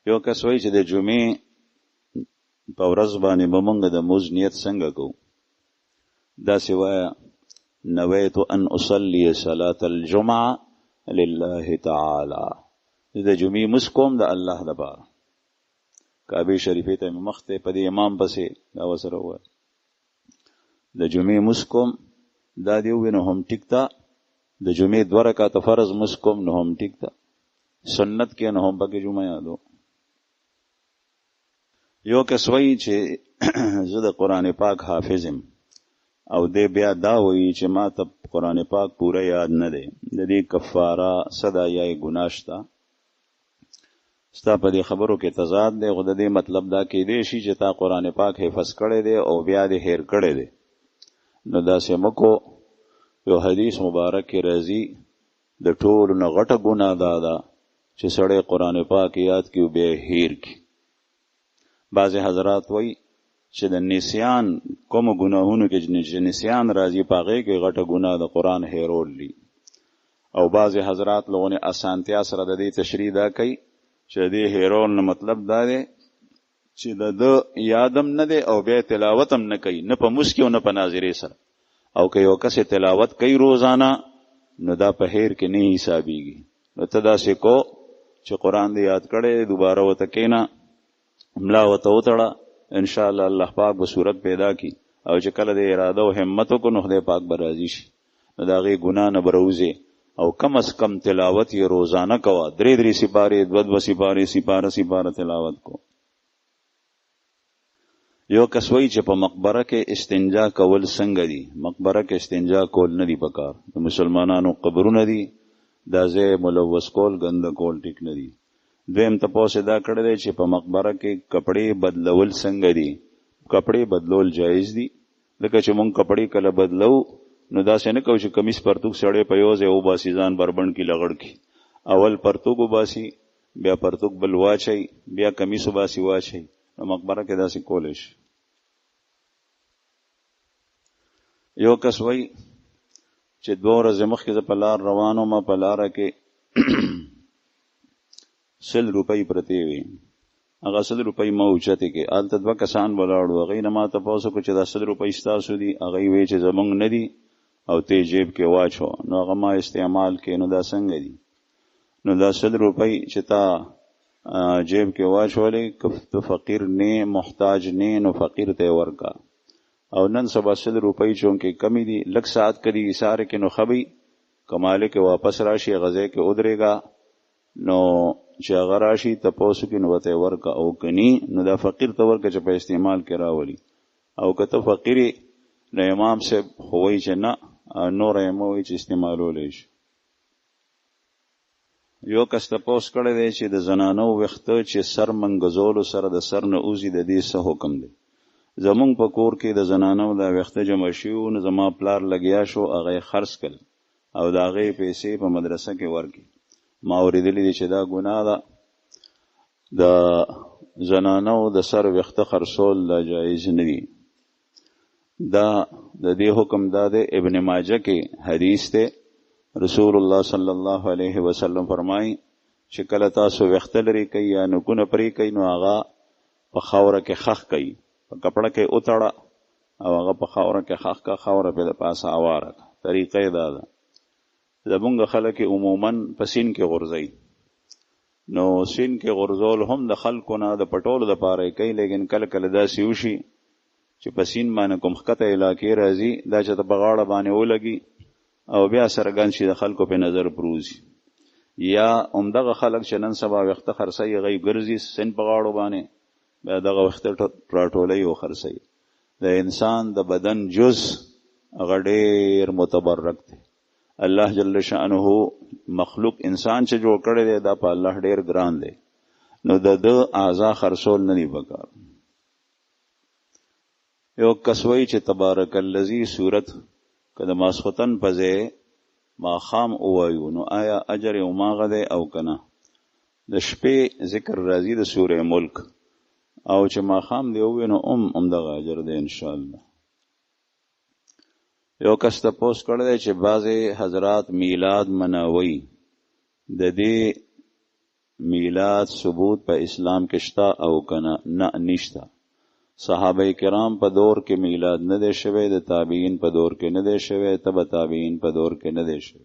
یو کس وایي چې د جمعې په ورځ باندې به موږ د مونځ نیت څنګه کوو؟ داسې وایه نویت ان اصلي صلاة الجمعه لله تعالی، د جمعې مونځ کوم د الله دپاره. کعبې شریفې ته مې مخ دی په دې امام پسې دا ورسره ووایه د جمعې مونځ کوم، دا دې ووایي نو هم ټیک ده. د جمعې 2 رکعته فرض مونځ کوم نو هم ټیک ده، سنت کې نو هم پکې جمعه یادو. یو کس وایي چې زه د قرآن پاک حافظ یم او دی بیا دا وایي چې ما ته قرآن پاک پوره یاد نه دی، د دې کفاره صدا یا ګناه شته؟ ستا په دې خبرو کې تضاد دی، خو د دې مطلب دا کېدی شي چې تا قرآن پاک حفظ کړی دی او بیا دې هیر کړی دی. نو داسې مکو. یو حدیث مبارک کې راځي د ټولو نه غټه ګناه دا ده چې سړی قرآن پاک یاد کړي او بیا هیر کړي. بعضې حضرات وایي چې د نسیان کومو ګناهونو کې چې نسیان راځي په هغې کې غټه ګناه د قرآن هیرول دي. او بعضې حضرات لغونې اسانتیا سره د دې تشریح دا کوي چې د دې هیرول نه مطلب دا دی چې د ده یادم نه دی او بیا تلاوت هم نه کوي، نه په مونځ کې او نه په ناظرې سره. او که یو کس تلاوت کوي روزانه نو دا په هیر کې نه حسابېږي. نو ته داسې کو چې قرآن دې یاد کړی دوباره ورته کښېنه، ملا ورته وتړه، انشاءالله الله پاک به صورت پیدا کی. او چې کله د اراده او همت وکړو نو خدای پاک به راضي شي، نو د هغې ګناه نه به راوځې. او کم از کم تلاوت یې روزانه کوه، 3 سپارې 2 سپارې سپاره تلاوت کو. یو کس وایي چې په مقبره کې استنجا کول څنګه دي؟ مقبره کې استنجا کول نه دي پکار، د مسلمانانو قبرونه دي، دا ځای ملوث کول ګنده کول ټیک نه دي. دویم تپوس دا کړی دی چې په مقبره کې کپړې بدلول څنګه دي؟ کپړې بدلول جایز دي، لکه چې مونږ کپړې کله بدلو نو داسې نه کوو چې کمیس پرتوګ سړی په یو ځای وباسي ځان بربند کې لغړ کړي. اول پرتوګ وباسي، بیا پرتوګ بل واچوي، بیا کمیس وباسي واچوي. نو مقبره کې داسې کولی شي. یو کس وایي چې 2 ورځې مخکې زه په لار روان وم، په لاره کې 100 روپۍ پرتې وې. هغه 100 روپۍ ما اوچتې کې، هلته 2 کسان ولاړ وو. هغوی نه ما تپوس وکړو چې دا 100 روپۍ ستاسو دي؟ هغوی وایي چې زمونږ نه دي او ته جیب کې واچو. نو هغه ما استعمال کې. نو دا څنګه دي؟ نو دا 100 روپۍ چې تا جیب کې واچولې، که ته فقیر نه محتاج نه نو فقیر ته ورکا. او نن سبا 100 روپۍ چونکې کمی دي، لږ ساعت کدي ایساره کې نو خبي کماله کې واپس راشي، غزې کې ودرېږه. نو چې هغه راشي تپوس کې نو ورته ورکا، او کني نو دا فقیر ته ورکا چې په استعمال کې راولي. او که ته فقیرې نو امام صاحب خو وایي چې نه، نور یې مه وایي چې استعمالولی شي. یو کس تپوس کړی دی چې د زنانو ویښته چې سر منګزولو سره د سر نه اوځي، د دې څه حکم دی؟ زمونږ په کور کې د زنانو دا ویښته جمع شوي، نو زما پلار لګیا شو، هغه یې خرڅ کړل او د هغې پیسې په مدرسه کې ورکړي. ما اورېدلی دی چې دا ګناه ده، د زنانو د سر ویښته خرڅول دا جایز نه دي. دا د دې حکم دا دی، ابن ماجه کې حدیث دی، رسول الله صلی الله علیه وسلم فرمایي چې کله تاسو ویښته لرې کوي یا نوکونه پرې کوي نو هغه په خاوره کې خښ کوي، په کپړه کې وتړه او هغه په خاوره کې خښ کا، خاوره پې د پاسه هواره کا. طریقه یې دا ده. زمونږ خلک عموما په سین کې غورځوي، نو سین کې غورځول هم د خلکو نه د پټولو دپاره یې کوي، لیکن کله کله داسې وشي چې په سین باندې کوم ښکته علاقې راځي، دا چې ته په غاړه باندې ولګي او بیا څرګند شي د خلکو په نظر پروزي. یا همدغه خلک چې نن سبا ویښته خرڅوي، هغوی ګرځي سین په غاړو باندې، بیا دغه ویښته راټولوي او خرڅوي. د انسان د بدن جز هغه ډېر متبرک دی. الله جل شأنه مخلوق انسان چې جوړ کړی دی دا په الله ډېر ګران دی، نو د ده اعضا خرڅول نه دي پکار. یو کس وایي چې تبارک الذی صورت که د ماسخوتن په ځای ماښام ووایو نو آیا اجر یې هماغه دی او که نه؟ د شپې ذکر راځي د سورې ملک، او چې ماښام دی ووایو نو همدغه اجر دی انشاءالله. یو کس تپوس کړی دی چې بعضې حضرات میلاد مناوي، د دې میلاد ثبوت په اسلام کې شته او کنه؟ نه، نشته. صحابه کرام په دور کې میلاد نه دی شوی، د تابعین په دور کې نه دی شوی، تبع تابعین په دور کې نه دی شوی.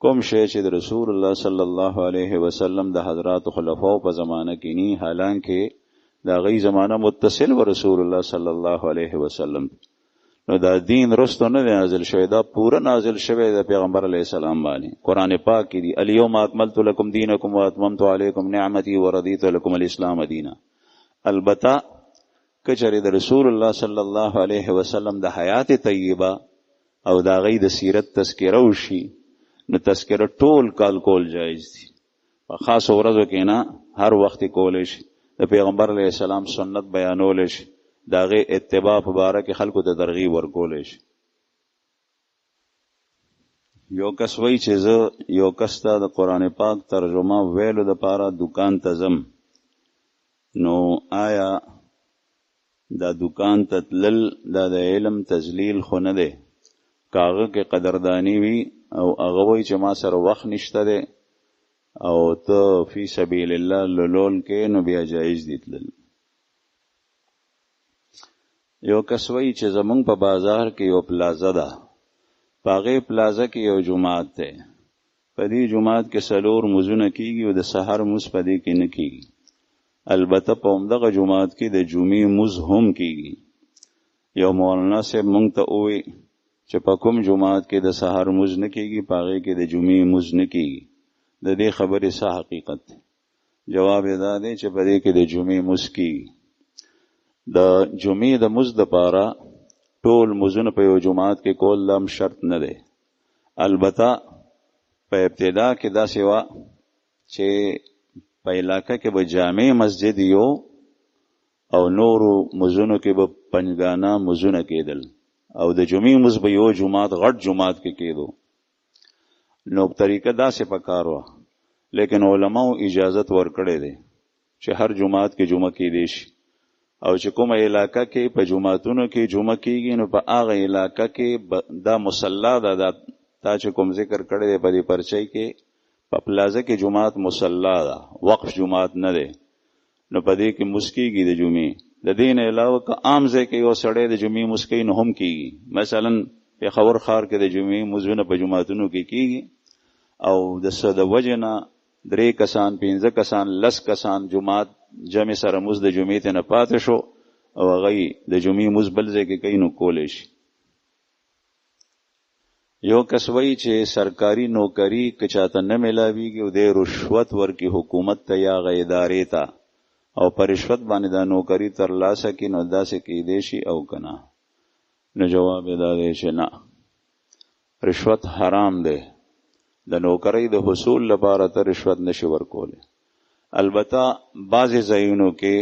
کوم شی چې د رسول الله صلی الله علیه وسلم د حضرات خلفاو په زمانه کې نی، حالانکه دا غي زمانه متصل و رسول الله صلی الله علیه وسلم، نو دا دین رستو نه نازل شوی، دا پورا نازل شوی د پیغمبر علیه السلام باندې. قران پاک کې دی الیوم اکملت لکم دینکم واتممت علیکم نعمتي ورضیت لکم الاسلام دینا. البته کچره د رسول الله صلی الله علیه وسلم د حیات طیبه او دا غي د سیرت تذکره وشي، نو تذکره ټول کال کول جایز دي، په خاص ورځو کې نه، هر وخت کول شي. د پیغمبر علیه السلام سنت بیانول شي، دا غي اتباع مبارک خلکو ته ترغیب ورکول شي. یو کس وی چې زه یو کس ته د قران پاک ترجمه ویلو د پاره دکان ته ځم، نو آیا دا دکان ته تلل دا د علم تذلیل خو نه دی؟ کاغه کې قدردانی وی او هغه وی چې ما سره وخت نشته دی او ته فی سبیل الله لول کې، نو بیا جایز دي تلل. یو کس وی چې زمونږ په بازار کې یو پلازا ده، پاغه پلازا کې یو جماعت ده، په دې جماعت کې 4 مزونه کیږي او د سحر مز په دې کې نه کیږي. البته په همدغه جماعت کې د جمعې مز هم کیږي. یو مولانا صاحب مونږ ته وی چې په کوم جماعت کې د سحر مز نه کیږي، پاغه کې د جمعې مز نه کیږي، د دې خبرې څه حقیقت ده؟ جواب دا دی چې په دې کې د جمعې مز کیږي. د جمعې د مز د پاره ټول مزونه په یو جماعت کې کول لم شرط نه دی. البته په ابتدا کې دا سیوا چې په علاقه کې به جامع مسجد یو او نورو مزونو کې به پنځګانا مزونه کېدل او د جمعې مز به یو جماعت غټ جماعت کې کېدو، نو طریقه دا سه پکار و. لیکن علماو اجازت ورکړې ده چې هر جماعت کې جمعه کې دي شي، او چې کومه علاقه کې په جمعاتونو کې جمعه کېږي، نو په هغه علاقه کې دا مصلا ده، دا چې کوم ذکر کړی دی په دې پرچې کې، په پلازه کې جمعات مصلا ده، وقف جمعات نه ده، نو په دې کې مسکیږي د جمعې. د دین علاوه که عام ځای کې یو سړی د جمعې مسکی نه هم کېږي، مثلا پېښور ښار کې د جمعې مزونه په جمعاتونو کې کېږي او د څه د وجې نه 3 کسان 15 کسان 10 کسان جماعت جمع سره مز د جمعې ته نه پاتې شو او هغه د جمعې مز بل ځای کې کوي، نو کولی شي. یو کس وایي چې سرکاري نوکری که چاته نه میلاویږي او د رشوت ورکي حکومت ته یا هغه ادارې ته او په رشوت باندې دا نوکری ترلاسه کړي، نو داسې کېدی شي او که نه؟ نو جواب دا دی چې نه، رشوت حرام دی. د نوکری د حصول لپاره ته رشوت نشي ورکولی. البته بعضې ځایونو کې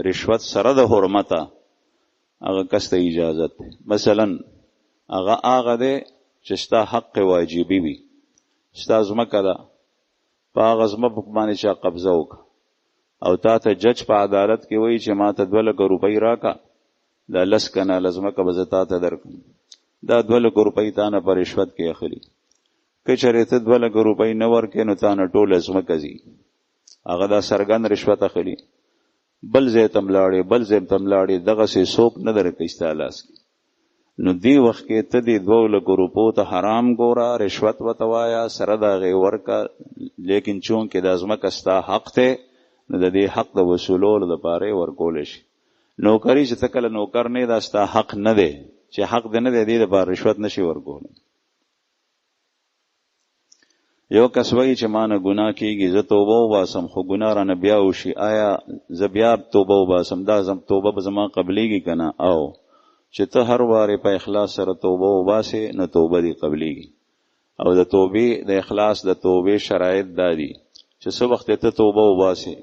رشوت سره د حرمته هغه کس ته اجازت دی. مثلا هغه دی چې ستا حق واجبي وي، ستا ځمکه ده، په هغه ځمکه باندې چا قبضه وکړه او تا ته جج په عدالت کې وایي چې ما ته 2 لکه روپۍ راکړه، دا 10 کناله ځمکه به زه تا ته درکړم، دا 2 لکه روپۍ تا نه په رشوت کې اخلي. که چېرې ته 2 لکه روپۍ نه ورکې، نو تا نه ټوله ځمکه ځي، هغه دا څرګند رشوت اخلي. بل ځای ته ملاړې، بل ځای ته ملاړې، دغسې څوک نه درکوي ستا لاس کې. نو دی وخت کې ته دې 2 لکه روپو ته حرام ګوره، رشوت ورته وایه، سره د هغې ورکه، لیکن چونکې دا ځمکه ستا حق دی، نو د دې حق د وصولولو لپاره یې ورکولی شي. نوکري چې ته کله نوکر نه، دا ستا حق نه دی، چې حق دی نه دی، دې لپاره رشوت نشي ورکولی. یو کس وایي چې ما نه ګناه کېږي، زه توبه وباسم خو ګناه رانه بیا وشي، آیا زه بیا توبه وباسم، دا توبه به زما قبلیږي که نه؟ او چې ته هر وارې په اخلاص سره توبه وباسې، نو توبه دې قبلیږي. او د توبې د اخلاص د توبې شرایط دا دي چې څه وخت ته توبه وباسې،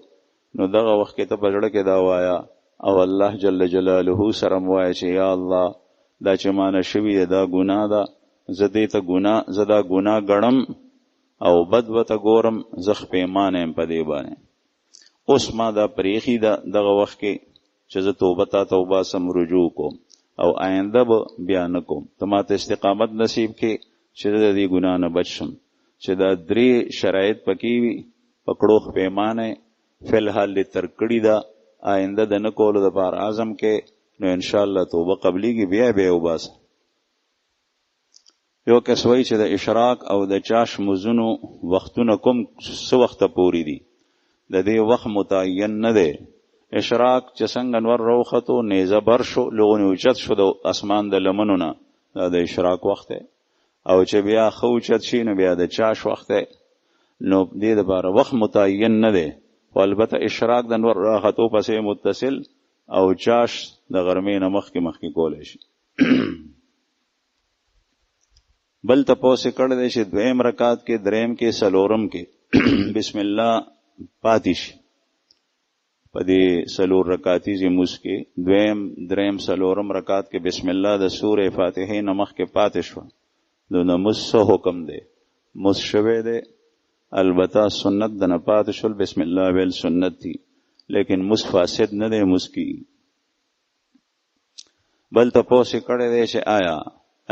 نو دغه وخت کې ته په زړه کې دا وایا او الله جل جلاله سره وایي چې یا الله دا چې ما نه شوي دا ګناه ده، زه دې ته زه دا ګناه ګڼم او بد وته ګورم، زه پیمانه یم په دې باندې. اوس ما دا پریخي ده دغه وخت کې چې زه توبه تا توبه سم رجوع کوم او آینده به بیا نه کوم. ته ما ته استقامت نصیب کې چې د دې ګناه نه بچ شم، چې دا 3 شرایط پکې وي پکړوخ پیمانه فی الحال لتر کړی دا آینده د نه کولو دپاره عزم کې نو انشاءالله توبه قبلیږي بیا بیا وباسه. یو کس وایي چې د اشراق او د چاش مزونو وختونه کوم څه وخته پورې دي؟ د دې وخت متعین نه دی. اشراق چې څنګه انور راوختو نیزه بر شو لغونې اوچت شو د اسمان د لمنو نه، دا د اشراق وخت دی. او چې بیا ښه اوچت شي نو بیا د چاش وخت دی. نو دې دپاره وخت متعین نه دی، خو البته اشراق د انور راختو پسې متصل او چاش د غرمې نه مخکې کولی شي. بل تپوس کړی دی چې دویم رکعت کې، دریم کې، څلورم کې بسم الله پاتې شي. په دې څلور رکعتیزې مونځ کې دویم، دریم، څلورم رکعت کې بسم الله د سورې فاتحې نه مخکې پاتې شوه نو د مونځ څه حکم دی؟ مونځ شوی دی، البته سنت د نه پاتې شول، بسم الله ویل سنت دي، لیکن مونځ فاسد نه دی، مونځ کېږي. بل تپوس کړی دی چې آیا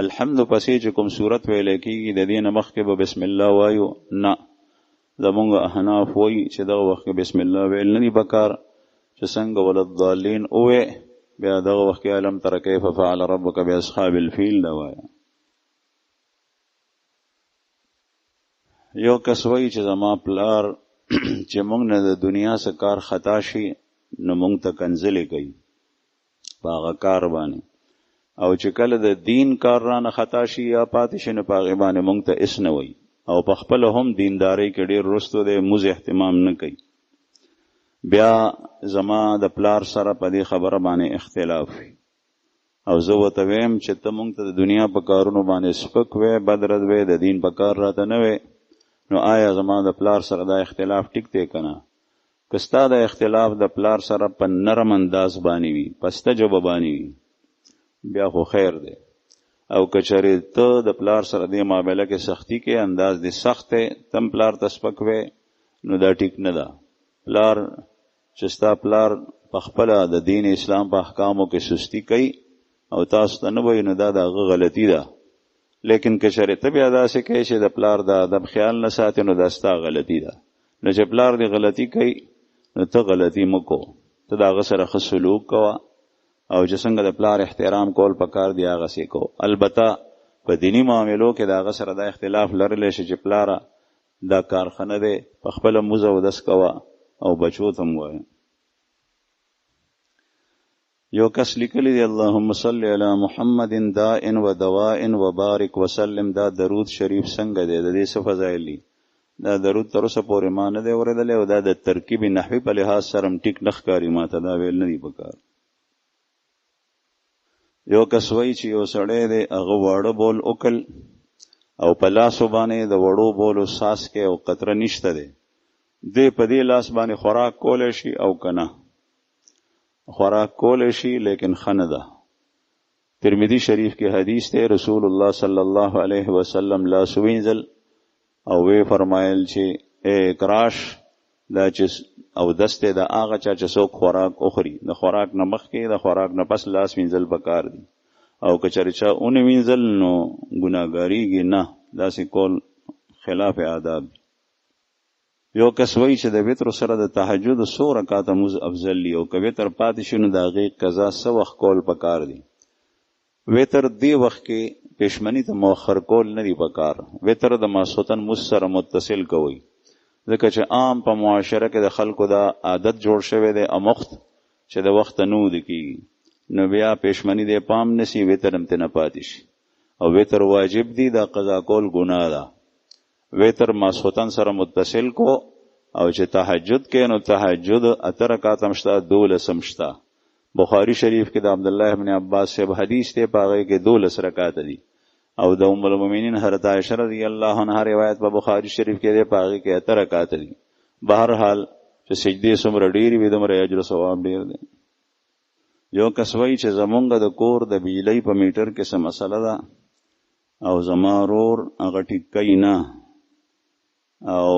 الحمد پسې چې کوم صورت ویلی کېږي د دې نه مخکې به بسم الله وایو؟ نه، زمونږ احناف وایي چې دغه وخت کې بسم الله ویل نه دي پکار، چې څنګه ولضالین اوې بیا دغه وخت کې الم تر کیف فعل ربک باصحاب الفیل دا وایه. یو کس وایي چې زما پلار چې مونږ نه د دنیا څخه کار خطا شي نو مونږ ته کنځلې کوي په هغه کار باندې، او چې کله د دین کار رانه خطا شي یا پاتې شي نو په هغې باندې مونږ ته اس نه وایي، او په خپله هم دیندارۍ کې ډېر رستو دی، مونځ اهتمام نه کوي. بیا زما د پلار سره په دې خبره باندې اختلاف وي، او زه ورته ویم چې ته مونږ ته د دنیا په کارونو باندې سپک وی، بد رد وی، د دین په کار راته نه وی، نو آیا زما د پلار سره دا اختلاف ټیک دی که نه؟ که ستا د اختلاف د پلار سره په نرم انداز باندې وي، پسته ژبه باندې وي، بیا خو خیر دی. او که چېرې ته د پلار سره دې معامله کې سختی کې، انداز دې سخت دی، تم پلار ته سپک وی، نو دا ټیک نه ده. پلار چې ستا پلار په خپله د دین اسلام په احکامو کې سستی کوي او تاسو ته نه وایي، نو دا د هغه غلطي ده. لیکن که چېرې ته بیا داسې کوې چې د پلار د ادب خیال نه ساتې، نو دا ستا غلطي ده. نو چې پلار دې غلطي کوي نو ته غلطي مه کو، ته د هغه سره ښه سلوک کوه، او چې څنګه د پلار احترام کول پکار دی هغسې کو. البته په دینی معاملو کې د هغه سره دا اختلاف لرلی شي چې پلاره دا کارخانه دی، په خپله مونځ اودس کوه او بچو ته هم وایه. یو کس لیکلی دی اللهم صل علی محمد داء و دواء و بارک وسلم، دا درود شریف څنګه دی؟ د دې څه فضایل دي؟ دا درود تر اوسه پورې ما نه دی اورېدلی، او دا د ترکیب نحوي په لحاظ سره هم ټیک نه ښکاري ماته، دا ویل نه دي پکار. یو کس وایي چې یو سړی دی هغه واړه بول وکل او په لاسو باندې د وړو بولو ساس کې او قطره نشته دی، دی په دې لاس باندې خوراک کولی شي او که نه؟ خوراک کولی شي لیکن ښه نه ده. ترمذي شریف کې حدیث دی، رسول الله صلی الله علیه وسلم لاس وینځل او وی فرمایل چې اے کراش دا چې او دسته د هغه چا چې څوک خوراک اخري، د خوراک نه مخکې د خوراک نه پس لاس وینځل پکار دي، او که چېرې چا اونې وینځل نو ګناهګاریږي نه، داسې کول خلاف آداب. یو کس وایي چې د وتر سره د تهجد څو رکعاته مونځ افضل دي، او که وتر پاتې شي نو د هغې قضا څه وخت کول پکار دي؟ وتر دې وخت کې پېشمني ته مؤخر کول نه دي پکار، وتر د ماسخوتن مونځ سره متصل کوئ، ځکه چې عام په معاشره کې د خلکو دا عادت جوړ شوی دی امخت چې د وخته نه وده کېږي، نو بیا پېشمني دې پام نسی، وتر هم ترې نه پاتې شي، او وتر واجب دی، دا قضا کول ګناه ده. وتر ماسخوتن سره متصل کو، او چې تهجد کې نو تهجد 8 رکعات هم شته، 12 هم شته. بخاری شریف کې د عبدالله بن عباس صاحب حدیث دی، په هغې کې 12 رکعات دي، او د ام المؤمنین حضرت عائشہ رضی الله عنها روایت په بخاری شریف کې دی، په هغې کې 8 رکعات دي. بهرحال چې سجدې څومره ډېرې وي دومره اجر او ثواب ډېر دی. یو کس وایي چې زمونږ د کور د بجلۍ په میټر کې څه مسله ده، او زما ورور هغه ټیک کوي نه، او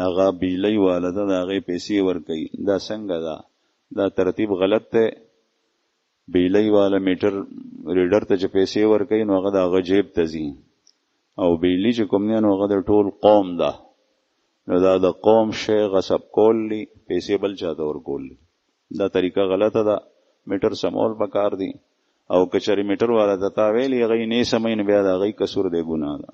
هغه بجلۍ والا ده، د هغې پیسې ورکوي، دا څنګه ده؟ دا ترتیب غلط دی. بجلۍ والا میټر ریډر ته چې پیسې ورکوي نو هغه د هغه جیب ته ځي، او بجلي چې کوم دی نو هغه د ټول قوم ده، نو دا د قوم شی غصب کول لی، پیسې بل چاته ورکول لی. دا طریقه غلطه ده. میټر سمول پکار دی، او کچری میټر والا ته تا ویلی هغې نه سموي نو بیا د هغې قصور دی، ګناه ده.